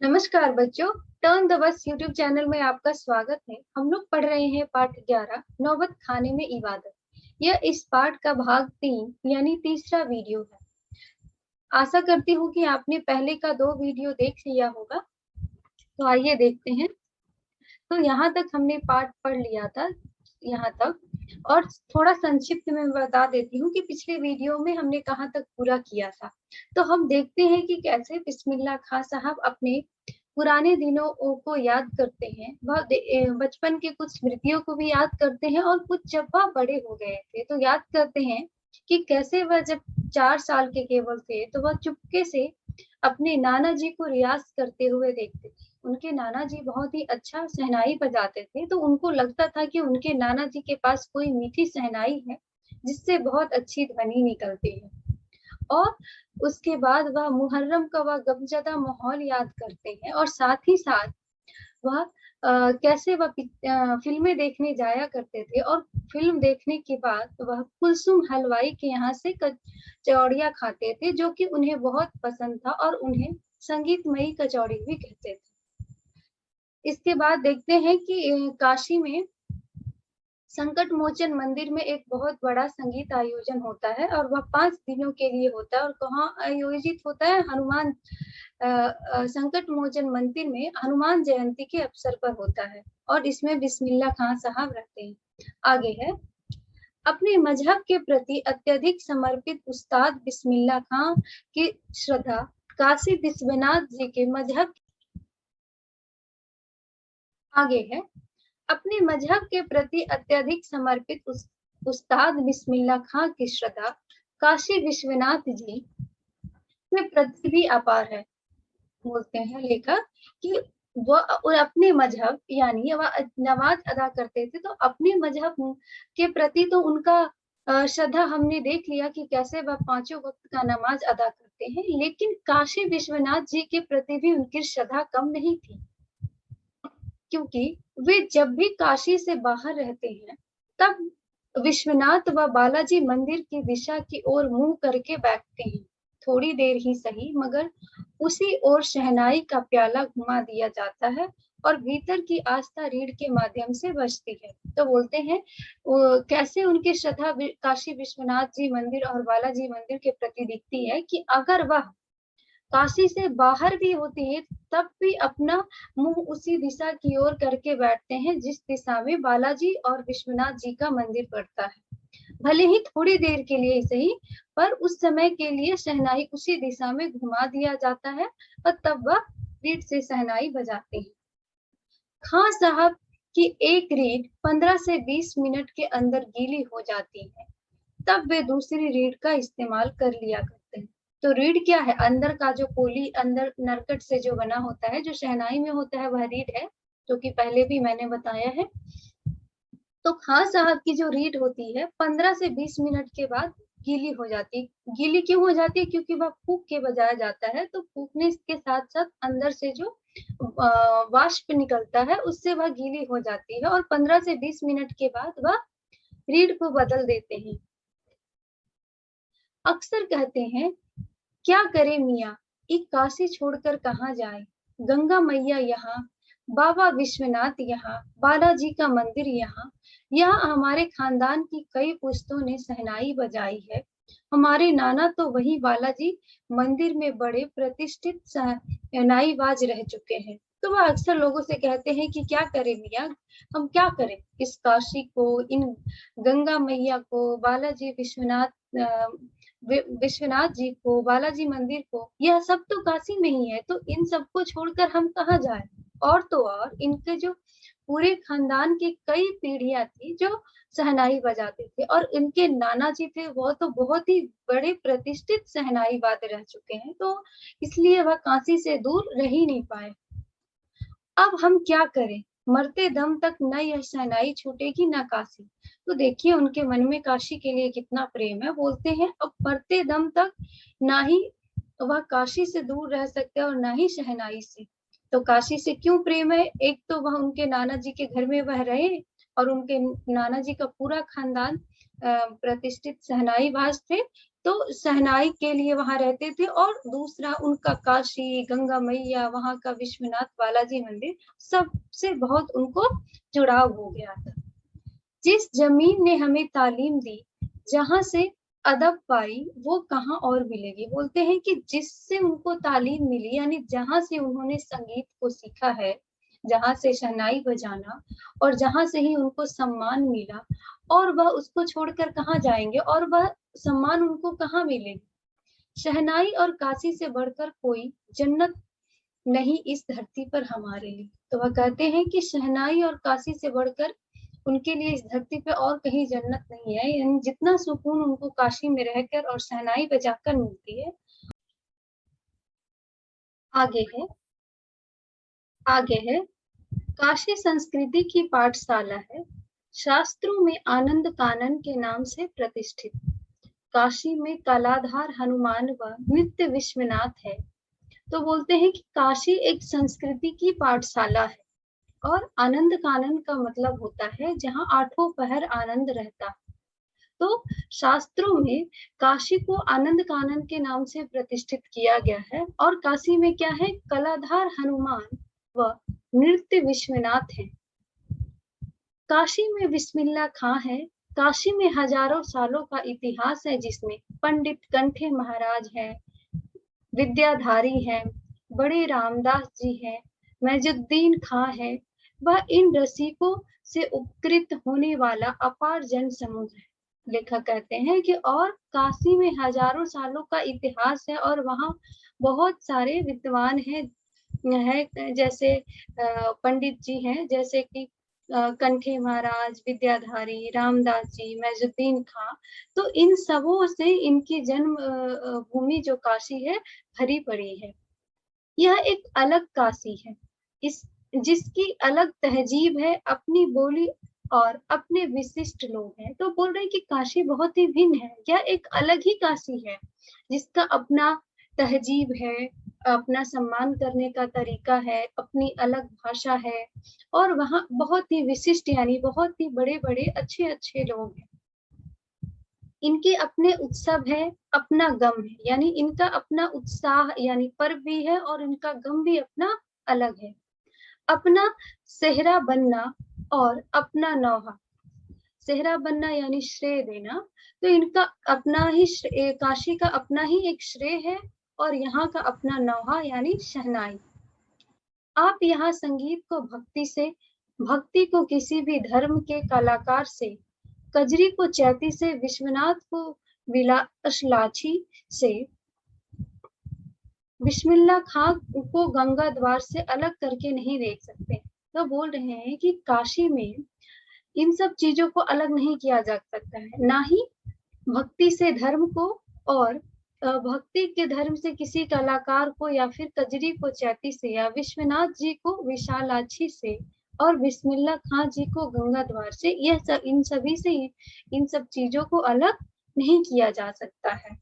नमस्कार बच्चों। Turn the bus YouTube channel में आपका स्वागत है। हम लोग पढ़ रहे हैं पाठ 11 नौबत खाने में इबादत। यह इस पाठ का भाग 3 यानी तीसरा वीडियो है। आशा करती हूँ कि आपने पहले का 2 वीडियो देख लिया होगा। तो आइए देखते हैं। तो यहाँ तक हमने पाठ पढ़ लिया था, यहाँ तक। और थोड़ा संक्षिप्त में बता देती हूँ कि पिछले वीडियो में हमने कहाँ तक पूरा किया था। तो हम देखते हैं कि कैसे बिस्मिल्लाह खां साहब अपने पुराने दिनों को याद करते हैं। वह बचपन के कुछ स्मृतियों को भी याद करते हैं और कुछ जब वह बड़े हो गए थे तो याद करते हैं कि कैसे वह जब 4 साल के केवल थे तो वह चुपके से अपने नाना जी को रियाज करते हुए देखते थे। उनके नाना जी बहुत ही अच्छा शहनाई बजाते थे, तो उनको लगता था कि उनके नाना जी के पास कोई मीठी शहनाई है जिससे बहुत अच्छी ध्वनि निकलती है। और उसके बाद वह मुहर्रम का वह गमज़दा माहौल याद करते हैं और साथ ही साथ वह कैसे वह फ़िल्में देखने जाया करते थे और फ़िल्म देखने के बाद वह कुलसुम हलवाई के यहाँ से कचौड़ियाँ खाते थे, जो कि उन्हें बहुत पसंद था और उन्हें संगीतमयी कचौड़ी भी कहते थे। इसके बाद देखते हैं कि काशी में संकट मोचन मंदिर में एक बहुत बड़ा संगीत आयोजन होता है और वह 5 दिनों के लिए होता है। और कहाँ आयोजित होता है? संकट मोचन मंदिर में हनुमान जयंती के अवसर पर होता है और इसमें बिस्मिल्लाह खां साहब रहते हैं। आगे है, अपने मजहब के प्रति अत्यधिक समर्पित उस्ताद बिस्मिल्लाह खां की श्रद्धा काशी विश्वनाथ जी के मजहब आगे है, अपने मजहब के प्रति अत्यधिक समर्पित उस्ताद बिस्मिल्लाह खां की श्रद्धा काशी विश्वनाथ जी के प्रति भी अपार है। बोलते हैं लेखक कि वह अपने मजहब यानी वह नमाज अदा करते थे, तो अपने मजहब के प्रति तो उनका श्रद्धा हमने देख लिया कि कैसे वह 5 वक्त का नमाज अदा करते हैं, लेकिन काशी विश्वनाथ जी के प्रति भी उनकी श्रद्धा कम नहीं थी, क्योंकि वे जब भी काशी से बाहर रहते हैं तब विश्वनाथ व बालाजी मंदिर की दिशा की ओर मुंह करके बैठते हैं। थोड़ी देर ही सही, मगर उसी ओर शहनाई का प्याला घुमा दिया जाता है और भीतर की आस्था रीढ़ के माध्यम से बजती है। तो बोलते हैं कैसे उनकी श्रद्धा काशी विश्वनाथ जी मंदिर और बालाजी मंदिर के प्रति दिखती है कि अगर वह काशी से बाहर भी होती है तब भी अपना मुंह उसी दिशा की ओर करके बैठते हैं जिस दिशा में बालाजी और विश्वनाथ जी का मंदिर पड़ता है। भले ही थोड़ी देर के लिए ही सही, पर उस समय के लिए शहनाई उसी दिशा में घुमा दिया जाता है और तब वह रीढ़ से शहनाई बजाते हैं। खां साहब की एक रीढ़ 15 से 20 मिनट के अंदर गीली हो जाती है, तब वे दूसरी रीढ़ का इस्तेमाल कर लिया करते हैं। तो रीढ़ क्या है? अंदर का जो पोली अंदर नरकट से जो बना होता है, जो शहनाई में होता है, वह रीढ़ है, जो कि पहले भी मैंने बताया है। तो खां साहब की जो रीढ़ होती है 15 से 20 मिनट के बाद गीली हो जाती है। गीली क्यों हो जाती है? क्योंकि वह फूंक के बजाया जाता है, तो फूंकने के साथ साथ अंदर से जो वाष्प निकलता है उससे वह गीली हो जाती है और 15 से 20 मिनट के बाद वह रीढ़ को बदल देते हैं। अक्सर कहते हैं, क्या करे मियाँ, एक काशी छोड़कर कहाँ जाए, गंगा मैया यहाँ, बाबा विश्वनाथ यहाँ, बालाजी का मंदिर यहाँ, यहाँ हमारे खानदान की कई पुश्तों ने शहनाई बजाई है। हमारे नाना तो वही बालाजी मंदिर में बड़े प्रतिष्ठित शहनाईबाज रह चुके हैं। तो वह अक्सर लोगों से कहते हैं कि क्या करें मियाँ, हम क्या करें, इस काशी को, इन गंगा मैया को, बालाजी विश्वनाथ जी को, बालाजी मंदिर को, यह सब तो काशी में ही है, तो इन सबको छोड़कर हम कहाँ जाएं? और तो और इनके जो पूरे खानदान की कई पीढ़ियां थी जो शहनाई बजाते थे और इनके नाना जी थे, वो तो बहुत ही बड़े प्रतिष्ठित शहनाई वादक रह चुके हैं, तो इसलिए वह काशी से दूर रह ही नहीं पाए। अब हम क्या करें, मरते दम तक न यह शहनाई छूटेगी न काशी। तो देखिए उनके मन में काशी के लिए कितना प्रेम है। बोलते हैं अब मरते दम तक ना ही वह काशी से दूर रह सकते और ना ही शहनाई से। तो काशी से क्यों प्रेम है? एक तो वह उनके नाना जी के घर में वह रहे और उनके नाना जी का पूरा खानदान प्रतिष्ठित शहनाईबाज थे, तो शहनाई के लिए वहां रहते थे, और दूसरा उनका काशी, गंगा मैया, वहां का विश्वनाथ बालाजी मंदिर, सबसे बहुत उनको जुड़ाव हो गया था। जिस जमीन ने हमें तालीम दी, जहां से अदब पाई, वो कहाँ और मिलेगी। बोलते हैं कि जिससे उनको तालीम मिली, यानी जहां से उन्होंने संगीत को सीखा है, जहां से शहनाई बजाना, और जहां से ही उनको सम्मान मिला, और वह उसको छोड़कर कहाँ जाएंगे, और वह सम्मान उनको कहाँ मिलेगी। शहनाई और काशी से बढ़कर कोई जन्नत नहीं इस धरती पर हमारे लिए। तो वह कहते हैं कि शहनाई और काशी से बढ़कर उनके लिए इस धरती पे और कहीं जन्नत नहीं है। यानी जितना सुकून उनको काशी में रहकर और शहनाई बजाकर मिलती है। आगे है आगे है काशी संस्कृति की पाठशाला है, शास्त्रों में आनंद कानन के नाम से प्रतिष्ठित। काशी में कलाधार हनुमान व नित्य विश्वनाथ है। तो बोलते हैं कि काशी एक संस्कृति की पाठशाला है, और आनंद कानन का मतलब होता है जहाँ आठों पहर आनंद रहता है। तो शास्त्रों में काशी को आनंद कानन के नाम से प्रतिष्ठित किया गया है, और काशी में क्या है, कलाधार हनुमान व नृत्य विश्वनाथ है। काशी में बिस्मिल्लाह खां है। काशी में हजारों सालों का इतिहास है, जिसमें पंडित कंठे महाराज है, विद्याधारी है, बड़े रामदास जी है, मैजुद्दीन खां है। वह इन रसिकों से उपकृत होने वाला अपार जन समूह है। लेखक कहते हैं कि और काशी में हजारों सालों का इतिहास है, और वहाँ बहुत सारे विद्वान है, जैसे पंडित जी हैं, जैसे कि कंठे महाराज, विद्याधारी, रामदास जी, मैजुद्दीन खां। तो इन सबों से इनकी जन्म भूमि जो काशी है भरी पड़ी है। यह एक अलग काशी है, इस जिसकी अलग तहजीब है, अपनी बोली और अपने विशिष्ट लोग हैं। तो बोल रहे हैं कि काशी बहुत ही भिन्न है, यह एक अलग ही काशी है, जिसका अपना तहजीब है, अपना सम्मान करने का तरीका है, अपनी अलग भाषा है, और वहाँ बहुत ही विशिष्ट, यानी बहुत ही बड़े बड़े अच्छे अच्छे लोग हैं। इनके अपने उत्सव है, अपना गम है, यानी इनका अपना उत्साह यानी पर्व भी है, और इनका गम भी अपना अलग है। अपना सेहरा बनना और अपना नौहा। सेहरा बनना यानी श्रेय देना। तो इनका अपना ही काशी का अपना ही एक श्रेय है, और यहाँ का अपना नौहा यानी शहनाई। आप यहाँ संगीत को भक्ति को किसी भी धर्म के कलाकार से, कजरी को चैती से, विश्वनाथ को विलासलाछी से, बिस्मिल्लाह खां को गंगा द्वार से अलग करके नहीं देख सकते। तो बोल रहे हैं कि काशी में इन सब चीजों को अलग नहीं किया जा सकता है, ना ही भक्ति से धर्म को, और भक्ति के धर्म से किसी कलाकार को, या फिर कजरी को चैती से, या विश्वनाथ जी को विशालाक्षी से, और बिस्मिल्लाह खां जी को गंगा द्वार से, यह सब इन सभी से इन सब चीजों को अलग नहीं किया जा सकता है।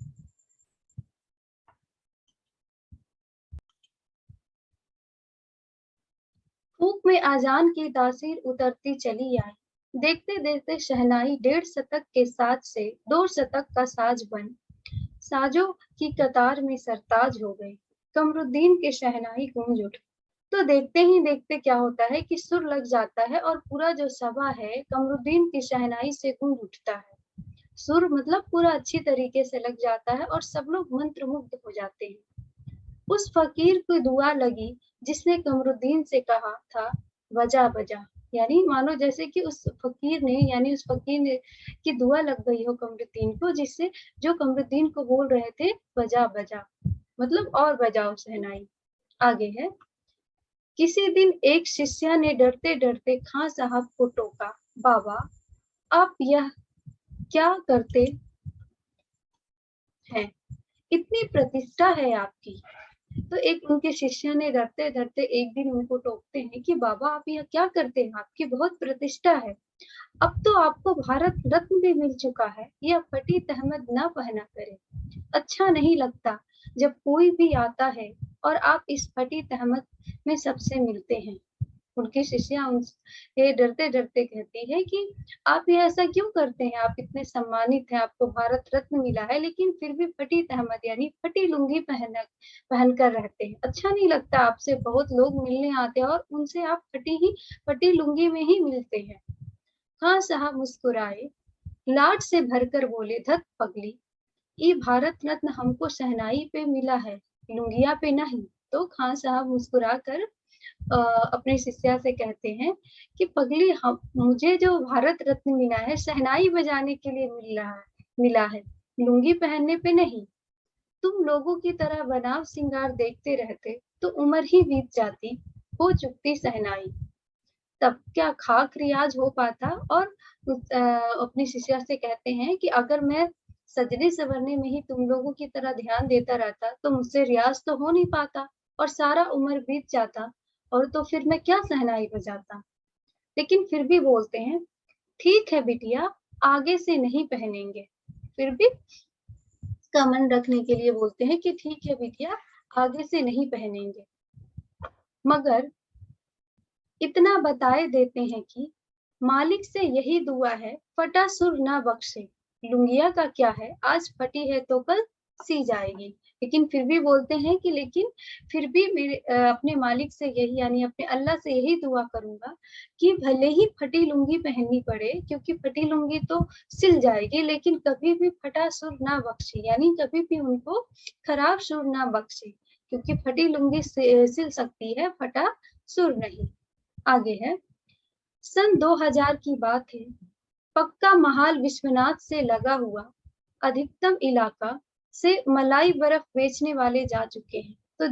फूक में आजान की तासीर उतरती चली आई। देखते देखते शहनाई 1.5 शतक के साज से 2 शतक का साज बन साजों की कतार में सरताज हो गई। कमरुद्दीन के शहनाई गूंज उठी। तो देखते ही देखते क्या होता है कि सुर लग जाता है, और पूरा जो सभा है कमरुद्दीन की शहनाई से गूंज उठता है। सुर मतलब पूरा अच्छी तरीके से लग जाता है, और सब लोग मंत्रमुग्ध हो जाते हैं। उस फकीर को दुआ लगी जिसने कमरुद्दीन से कहा था बजा बजा, यानी मानो जैसे कि उस फकीर ने, यानी उस फकीर ने की दुआ लग गई हो कमरुद्दीन को, जिससे जो कमरुद्दीन को बोल रहे थे बजा बजा, मतलब और बजाओ शहनाई। आगे है, किसी दिन एक शिष्या ने डरते डरते खां साहब को टोका, बाबा आप यह क्या करते हैं, इतनी प्रतिष्ठा है आपकी। तो एक उनके शिष्य ने डरते डरते एक दिन उनको टोकते हैं कि बाबा आप यह क्या करते हैं, आपकी बहुत प्रतिष्ठा है, अब तो आपको भारत रत्न भी मिल चुका है, यह फटी तहमद ना पहना करे, अच्छा नहीं लगता जब कोई भी आता है और आप इस फटी तहमद में सबसे मिलते हैं। उनकी शिष्या उनसे डरते डरते कहती है कि आप ये ऐसा क्यों करते हैं, आप इतने सम्मानित हैं, आपको भारत रत्न मिला है, लेकिन फिर भी फटी तहमद यानी फटी लुंगी पहनकर रहते हैं। अच्छा नहीं लगता, आपसे बहुत लोग मिलने आते हैं और उनसे आप फटी लुंगी में ही मिलते हैं। खां साहब मुस्कुराए, लाड से भरकर बोले, धत पगली, ये भारत रत्न हमको शहनाई पे मिला है, लुंगिया पे नहीं। तो खान साहब मुस्कुरा कर अपने शिष्या से कहते हैं कि पगली, हम मुझे जो भारत रत्न मिला है शहनाई बजाने के लिए मिला है, लुंगी पहनने पे नहीं। तुम लोगों की तरह बनाव सिंगार देखते रहते तो उम्र ही बीत जाती, हो चुकती शहनाई, तब क्या खाक रियाज हो पाता। और अपनी शिष्या से कहते हैं कि अगर मैं सजने संवरने में ही तुम लोगों की तरह ध्यान देता रहता तो मुझसे रियाज तो हो नहीं पाता और सारा उम्र बीत जाता, और तो फिर मैं क्या शहनाई बजाता। लेकिन फिर भी बोलते हैं, ठीक है बिटिया, आगे से नहीं पहनेंगे। फिर भी का मन रखने के लिए बोलते हैं कि ठीक है बिटिया, आगे से नहीं पहनेंगे। मगर इतना बताए देते हैं कि मालिक से यही दुआ है, फटा सुर ना बख्शे। लुंगिया का क्या है, आज फटी है तो कल सी जाएगी। लेकिन फिर भी बोलते हैं कि लेकिन फिर भी मेरे अपने मालिक से यही यानी अपने अल्लाह से यही दुआ करूंगा कि भले ही फटी लुंगी पहननी पड़े, क्योंकि फटी लुंगी तो सिल जाएगी, लेकिन कभी भी फटा सुर ना बख्शे, यानी कभी भी उनको खराब सुर ना बख्शे, क्योंकि फटी लुंगी सिल सकती है, फटा सुर नहीं। आगे है, सन 2000 की बात है, पक्का महाल विश्वनाथ से लगा हुआ अधिकतम इलाका से मलाई बर्फ बेचने वाले जा चुके हैं। तो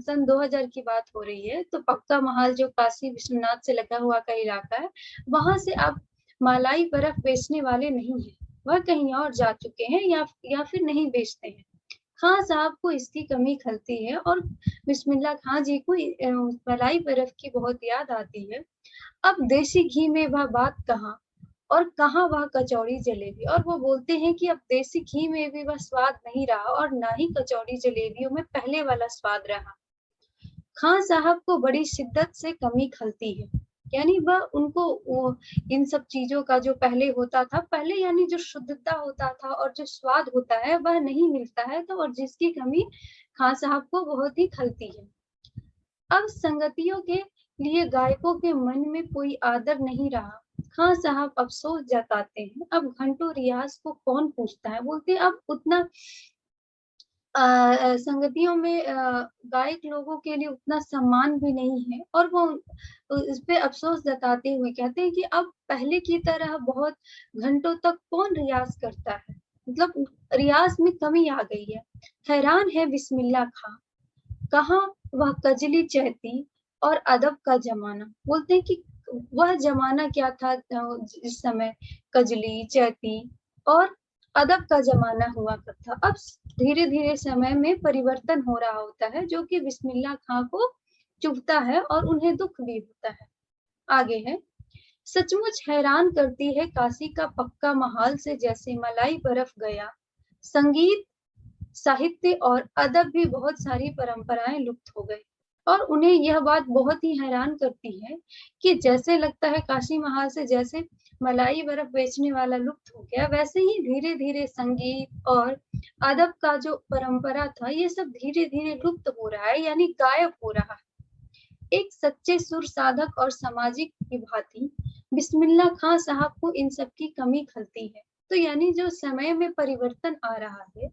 सन 2000 की बात हो रही है, तो पक्का महाल जो काशी विश्वनाथ से लगा हुआ का इलाका है, वहां से अब मलाई बर्फ बेचने वाले नहीं है, वह कहीं और जा चुके हैं या फिर नहीं बेचते हैं। खां साहब को इसकी कमी खलती है और बिस्मिल्लाह खां जी को मलाई बर्फ की बहुत याद आती है। अब देसी घी में वह बात कहाँ, और कहाँ वह कचौड़ी जलेबी। और वो बोलते हैं कि अब देसी घी में भी वह स्वाद नहीं रहा और ना ही कचौड़ी जलेबियों में पहले वाला स्वाद रहा। खान साहब को बड़ी शिद्दत से कमी खलती है, यानी वह उनको इन सब चीजों का जो पहले होता था, पहले यानी जो शुद्धता होता था और जो स्वाद होता है वह नहीं मिलता है, तो और जिसकी कमी खान साहब को बहुत ही खलती है। अब संगतियों के लिए गायकों के मन में कोई आदर नहीं रहा। खां साहब अफसोस जताते हैं, अब घंटों रियाज को कौन पूछता है। बोलते हैं अब उतना संगतियों में गायक लोगों के लिए उतना सम्मान भी नहीं है, और वो इस पे अफसोस जताते हुए कहते हैं कि अब पहले की तरह बहुत घंटों तक कौन रियाज करता है, मतलब रियाज में कमी आ गई है। हैरान है बिस्मिल्लाह खां, कहाँ वह कजली चहती और अदब का जमाना। बोलते हैं कि वह जमाना क्या था जिस समय कजली चहती और अदब का जमाना हुआ करता। अब धीरे धीरे समय में परिवर्तन हो रहा होता है, जो कि बिस्मिल्लाह खां को चुभता है और उन्हें दुख भी होता है। आगे है, सचमुच हैरान करती है काशी का पक्का महाल से जैसे मलाई बर्फ गया। संगीत, साहित्य और अदब भी बहुत सारी परंपराएं लुप्त हो गई। और उन्हें यह बात बहुत ही हैरान करती है कि जैसे लगता है काशी महाल से जैसे मलाई बर्फ बेचने वाला लुप्त हो गया, वैसे ही धीरे धीरे संगीत और अदब का जो परंपरा था, ये सब धीरे धीरे लुप्त हो रहा है, यानी गायब हो रहा है। एक सच्चे सुर साधक और सामाजिक की भांति बिस्मिल्लाह खां साहब को इन सब की कमी खलती है। तो यानी जो समय में परिवर्तन आ रहा है,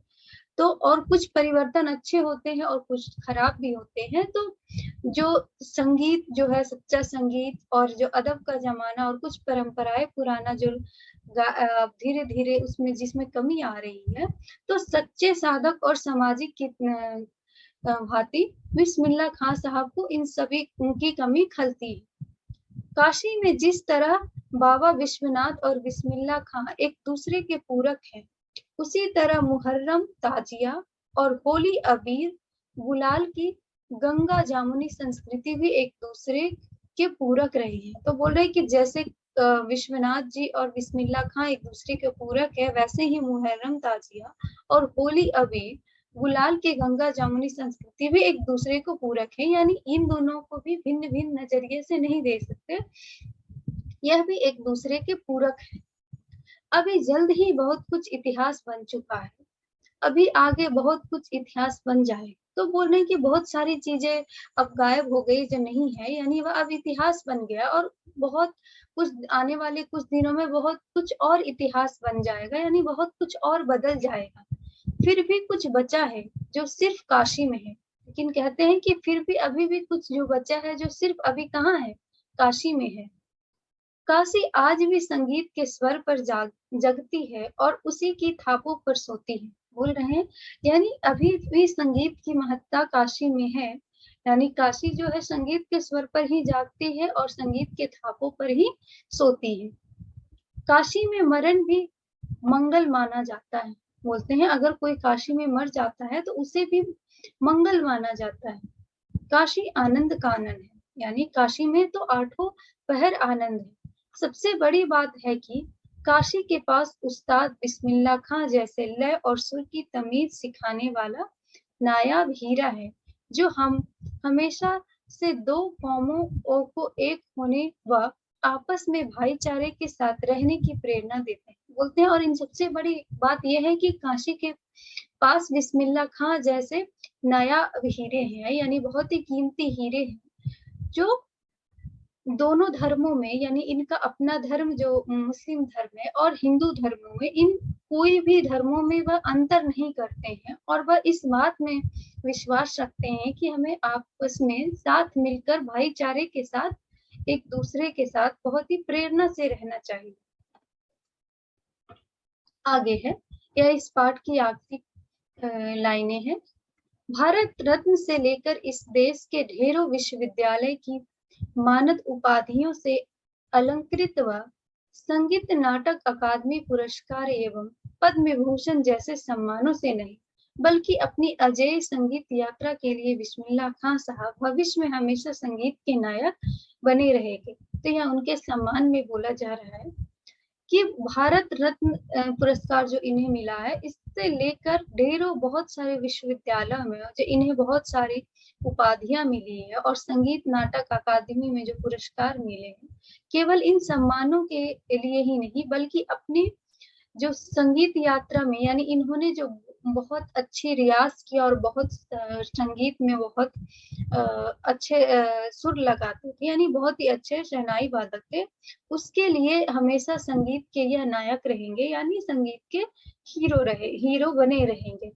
तो और कुछ परिवर्तन अच्छे होते हैं और कुछ खराब भी होते हैं। तो जो संगीत जो है, सच्चा संगीत और जो अदब का जमाना और कुछ परंपराएं पुराना जो धीरे धीरे उसमें जिसमें कमी आ रही है, तो सच्चे साधक और सामाजिक की भांति बिस्मिल्लाह खां साहब को इन सभी उनकी कमी खलती है। काशी में जिस तरह बाबा विश्वनाथ और बिस्मिल्लाह खां एक दूसरे के पूरक हैं, उसी तरह मुहर्रम, ताजिया और होली अबीर, गुलाल की गंगा जामुनी संस्कृति भी एक दूसरे के पूरक रही है। तो बोल रहे कि जैसे विश्वनाथ जी और बिस्मिल्लाह खां एक दूसरे के पूरक है, वैसे ही मुहर्रम, ताजिया और होली अबीर गुलाल के गंगा जामुनी संस्कृति भी एक दूसरे को पूरक है, यानी इन दोनों को भी भिन्न भिन्न नजरिए से नहीं देख सकते, यह भी एक दूसरे के पूरक है। अभी जल्द ही बहुत कुछ इतिहास बन चुका है, अभी आगे बहुत कुछ इतिहास बन जाए, तो बोल रहे हैं कि बहुत सारी चीजें अब गायब हो गई जो नहीं है, यानी वह अब इतिहास बन गया, और बहुत कुछ आने वाले कुछ दिनों में बहुत कुछ और इतिहास बन जाएगा, यानी बहुत कुछ और बदल जाएगा। फिर भी कुछ बचा है जो सिर्फ काशी में है, लेकिन कहते हैं कि फिर भी अभी भी कुछ जो बचा है जो सिर्फ अभी कहाँ है, काशी में है। काशी आज भी संगीत के स्वर पर जगती है और उसी की थापों पर सोती है, बोल रहे हैं, यानी अभी भी संगीत की महत्ता काशी में है, यानी काशी जो है संगीत के स्वर पर ही जागती है और संगीत के थापों पर ही सोती है। काशी में मरण भी मंगल माना जाता है, बोलते हैं अगर कोई काशी में मर जाता है तो उसे भी मंगल माना जाता है। काशी आनंद का आनंद है, यानी काशी में तो आठों पहर आनंद है। सबसे बड़ी बात है कि काशी के पास उस्ताद बिस्मिल्लाह खां जैसे लय और सुर की तमीज सिखाने वाला नायाब हीरा है, जो हम हमेशा से दो कौमों को एक होने व आपस में भाईचारे के साथ रहने की प्रेरणा देते हैं, बोलते हैं। और इन सबसे बड़ी बात यह है कि काशी के पास बिस्मिल्लाह खां जैसे नायाब हीरे हैं, यानी बहुत ही कीमती हीरे हैं, जो दोनों धर्मों में, यानी इनका अपना धर्म जो मुस्लिम धर्म है और हिंदू धर्मों में, इन कोई भी धर्मों में वह अंतर नहीं करते हैं, और वह इस बात में विश्वास रखते हैं कि हमें आपस में साथ मिलकर भाईचारे के साथ एक दूसरे के साथ बहुत ही प्रेरणा से रहना चाहिए। आगे है, यह इस पाठ की आखिरी लाइनें हैं। भारत रत्न से लेकर इस देश के ढेरों विश्वविद्यालय की मानद उपाधियों से अलंकृत व संगीत नाटक अकादमी पुरस्कार एवं पद्म विभूषण जैसे सम्मानों से नहीं, बल्कि अपनी अजेय संगीत यात्रा के लिए बिस्मिल्लाह खां साहब भविष्य में हमेशा संगीत के नायक बने रहेंगे। तो यह उनके सम्मान में बोला जा रहा है कि भारत रत्न पुरस्कार जो इन्हें मिला है, इससे लेकर ढेरों बहुत सारे विश्वविद्यालयों में जो इन्हें बहुत सारी उपाधियां मिली है और संगीत नाटक अकादमी में जो पुरस्कार मिले हैं, केवल इन सम्मानों के लिए ही नहीं, बल्कि अपनी जो संगीत यात्रा में, यानी इन्होंने जो बहुत अच्छी रियाज किया और बहुत संगीत में बहुत अच्छे सुर लगाते थे, यानी बहुत ही अच्छे शहनाई वादक थे, उसके लिए हमेशा संगीत के यह नायक रहेंगे, यानी संगीत के हीरो बने रहेंगे।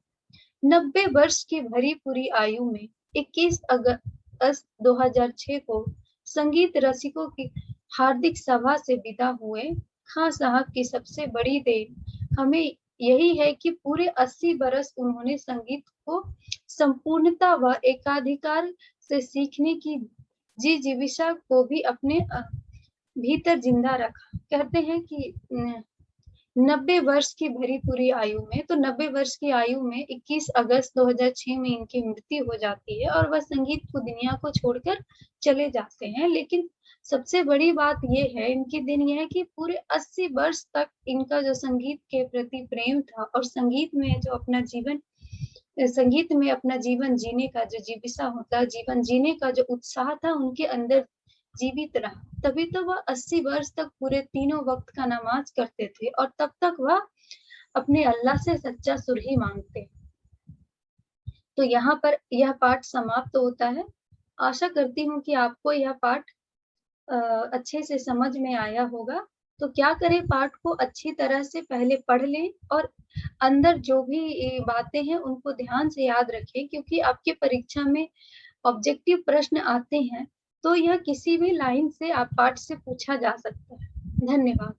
90 वर्ष की भरी पूरी आयु में 21 अगस्त 2006 को संगीत रसिकों की हार्दिक सभा से विदा हुए खां साहब की सबसे बड़ी देन हमें यही है कि पूरे 80 बरस उन्होंने संगीत को संपूर्णता व एकाधिकार से सीखने की जिज्ञासा को भी अपने भीतर जिंदा रखा। कहते हैं कि 90 वर्ष की भरी पूरी आयु में, तो 90 वर्ष की आयु में 21 अगस्त 2006 में इनकी मृत्यु हो जाती है और वह संगीत को दुनिया को छोड़कर चले जाते हैं। लेकिन सबसे बड़ी बात यह है इनके दिन यह है कि पूरे 80 वर्ष तक इनका जो संगीत के प्रति प्रेम था और संगीत में जो अपना जीवन, संगीत में अपना जीवन जीने का जो जिज्ञासा होता है, जीवन जीने का जो उत्साह था उनके अंदर जीवित रहा, तभी तो वह 80 वर्ष तक पूरे तीनों वक्त का नमाज करते थे और तब तक वह अपने अल्लाह से सच्चा सुर ही मांगते। तो यहाँ पर यह पाठ समाप्त होता है। आशा करती हूँ कि आपको यह पाठ अच्छे से समझ में आया होगा। तो क्या करें, पाठ को अच्छी तरह से पहले पढ़ लें और अंदर जो भी बातें हैं उनको ध्यान से याद रखें, क्योंकि आपके परीक्षा में ऑब्जेक्टिव प्रश्न आते हैं, तो यह किसी भी लाइन से आप पाठ से पूछा जा सकता है। धन्यवाद।